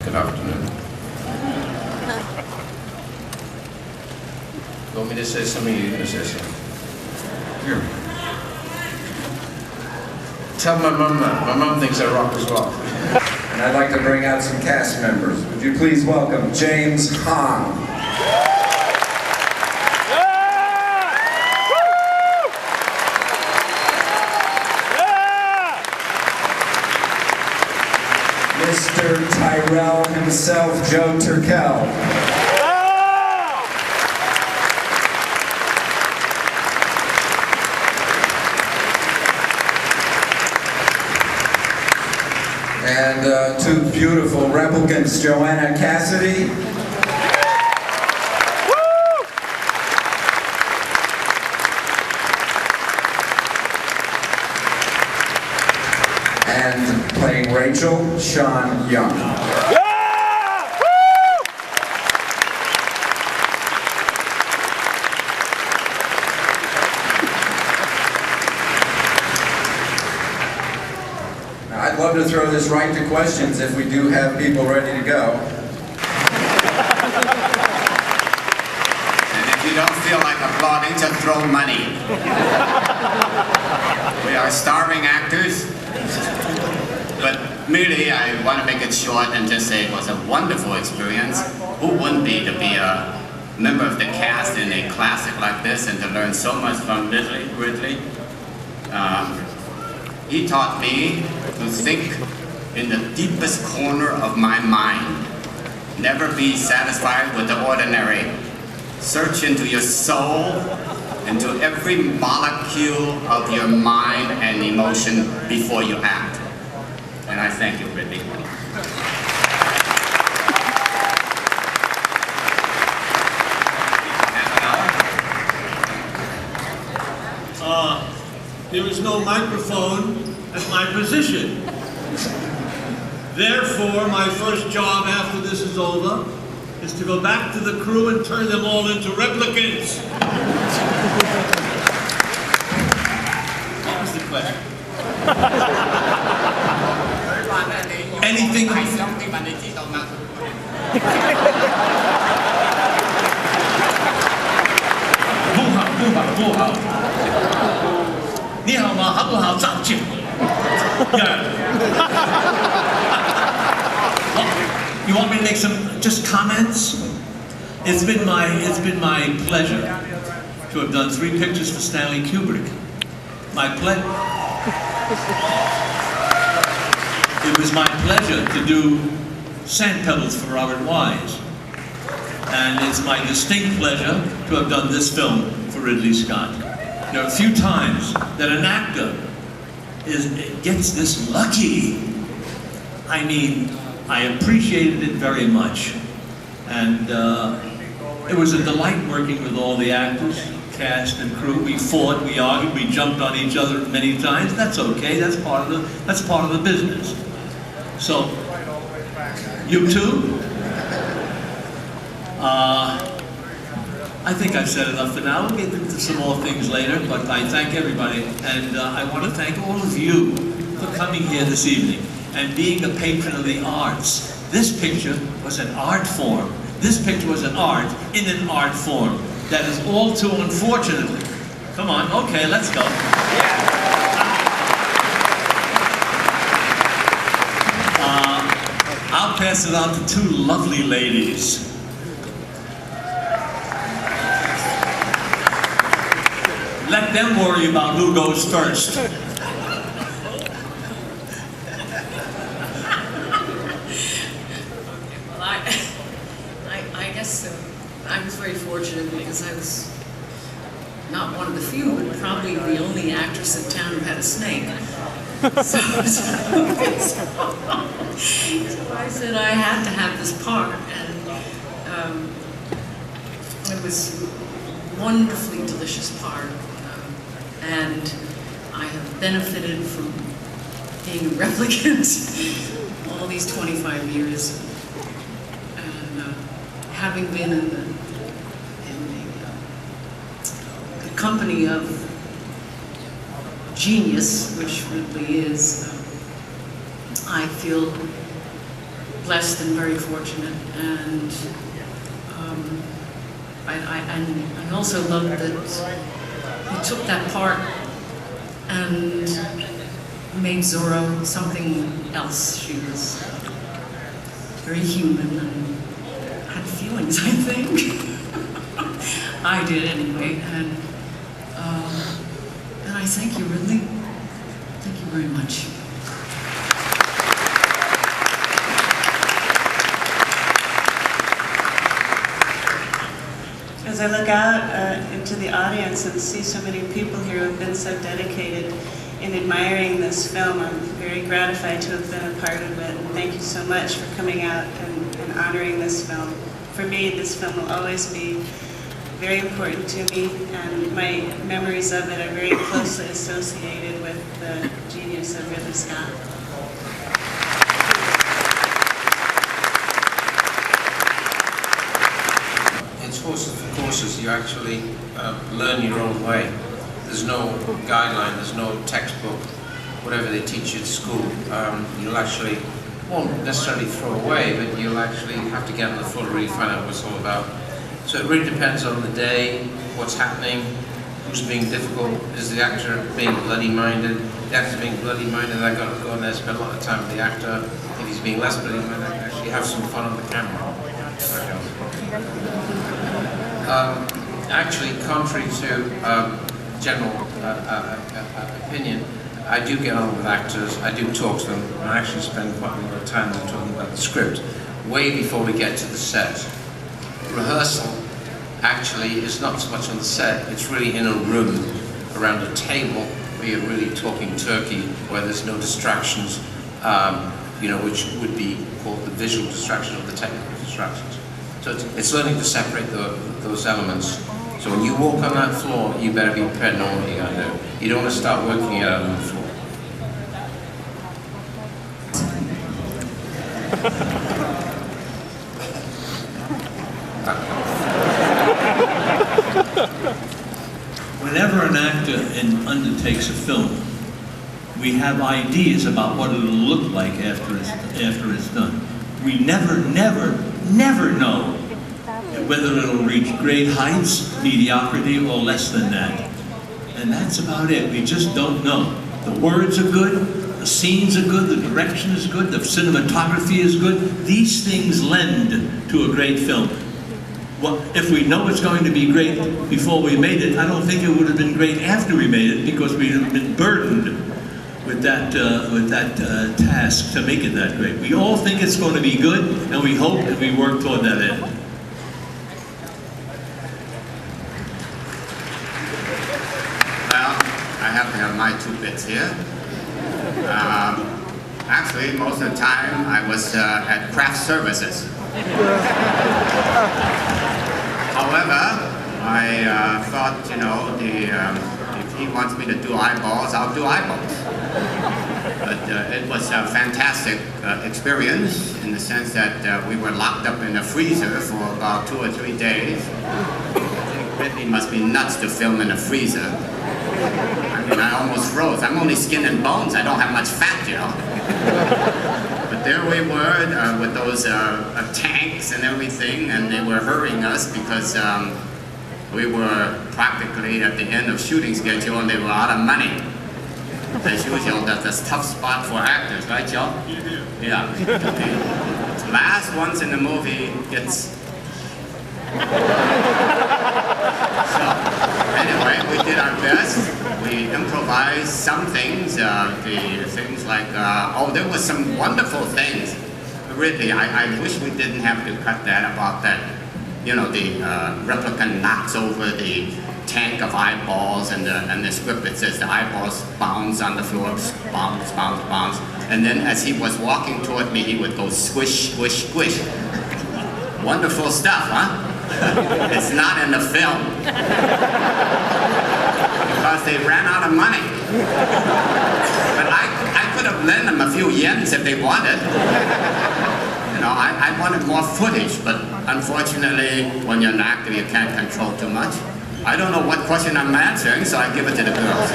Good afternoon. You want me to say something, or you're going to say something? Here. Tell my mum that. My mum thinks I rock as well. And I'd like to bring out some cast members. Would you please welcome James Hahn. Mr. Tyrell himself, Joe Turkel. And two beautiful replicants, Joanna Cassidy. And playing Rachel, Sean Young. I'd love to throw this right to questions if we do have people ready to go. And if you don't feel like applauding, just throw money. We are starving actors. But merely, I want to make it short and just say it was a wonderful experience. Who wouldn't be to be a member of the cast in a classic like this and to learn so much from Ridley. He taught me to think in the deepest corner of my mind. Never be satisfied with the ordinary. Search into your soul, into every molecule of your mind and emotion before you act. And I thank you, Ridley. There is no microphone at my position. Therefore, my first job after this is over is to go back to the crew and turn them all into replicants. What was the question? Anything? You want me to make some just comments? It's been my pleasure to have done 3 pictures for Stanley Kubrick. It was my pleasure to do Sand Pebbles for Robert Wise. And it's my distinct pleasure to have done this film for Ridley Scott. There are a few times that an actor gets this lucky. I mean, I appreciated it very much. And it was a delight working with all the actors, cast and crew. We fought, we argued, we jumped on each other many times. That's okay, that's part of the business. So, you too? I think I've said enough for now. We'll get into some more things later, but I thank everybody. And I want to thank all of you for coming here this evening and being a patron of the arts. This picture was an art form. This picture was an art in an art form. That is all too unfortunately. Come on, okay, let's go. I'll pass it on to 2 lovely ladies. Let them worry about who goes first. Well, I guess I was very fortunate because I was not one of the few, but probably the only actress in town who had a snake. So I said I had to have this part, and it was a wonderfully delicious part. And I have benefited from being a replicant all these 25 years, and having been in the company of genius, which Ridley is. I feel blessed and very fortunate, and I also loved that he took that part and made Zorro something else. She was very human and had feelings, I think. I did anyway, and I thank you, Ridley. Thank you very much. As I look out into the audience and see so many people here who have been so dedicated in admiring this film, I'm very gratified to have been a part of it. And thank you so much for coming out and honoring this film. For me, this film will always be very important to me, and my memories of it are very closely associated with the genius of Ridley Scott. It's horses for courses. You actually learn your own way. There's no guideline, there's no textbook, whatever they teach you at school. You'll actually, won't necessarily throw away, but you'll actually have to get on the floor to really find out what it's all about. So it really depends on the day, what's happening, who's being difficult, is the actor being bloody-minded? The actor's being bloody-minded, I've got to go in there, spend a lot of time with the actor. If he's being less bloody-minded, I can actually have some fun on the camera. Actually, contrary to general opinion, I do get on with actors, I do talk to them, and I actually spend quite a lot of time talking about the script, way before we get to the set. Rehearsal actually is not so much on the set, it's really in a room, around a table, where you're really talking turkey, where there's no distractions, you know, which would be called the visual distractions or the technical distractions. So it's learning to separate those elements. So when you walk on that floor, you better be prepared to know what you're going to do. You don't want to start working it out on the floor. Whenever an actor undertakes a film, we have ideas about what it'll look like after it's done. We never know whether it'll reach great heights, mediocrity, or less than that. And that's about it. We just don't know. The words are good, the scenes are good, the direction is good, the cinematography is good. These things lend to a great film. Well, if we know it's going to be great before we made it, I don't think it would have been great after we made it, because we'd have been burdened with that task to make it that great. We all think it's going to be good, and we hope and we work toward that end. Well, I have to have my 2 bits here. Actually, most of the time I was at craft services. However, I thought, you know, if he wants me to do eyeballs, I'll do eyeballs. But it was a fantastic experience in the sense that we were locked up in a freezer for about 2 or 3 days. I think Ridley must be nuts to film in a freezer. I mean, I almost froze. I'm only skin and bones. I don't have much fat, you know. But there we were with those tanks and everything, and they were hurrying us because we were practically at the end of shooting schedule and they were out of money. As usual, that's a tough spot for actors, right, Joe? Yeah. The last ones in the movie gets... So, anyway, we did our best. We improvised some things, the things like, oh, there was some wonderful things. Really, I wish we didn't have to cut that about that. You know, the replicant knocks over the tank of eyeballs, and the script, it says the eyeballs bounce on the floor, bounce, bounce, bounce. And then as he was walking toward me, he would go squish, squish, squish. Wonderful stuff, huh? It's not in the film. Because they ran out of money. But I could have lent them a few yens if they wanted. You know, I wanted more footage, but unfortunately, when you're an actor, you can't control too much. I don't know what question I'm answering, so I give it to the girls.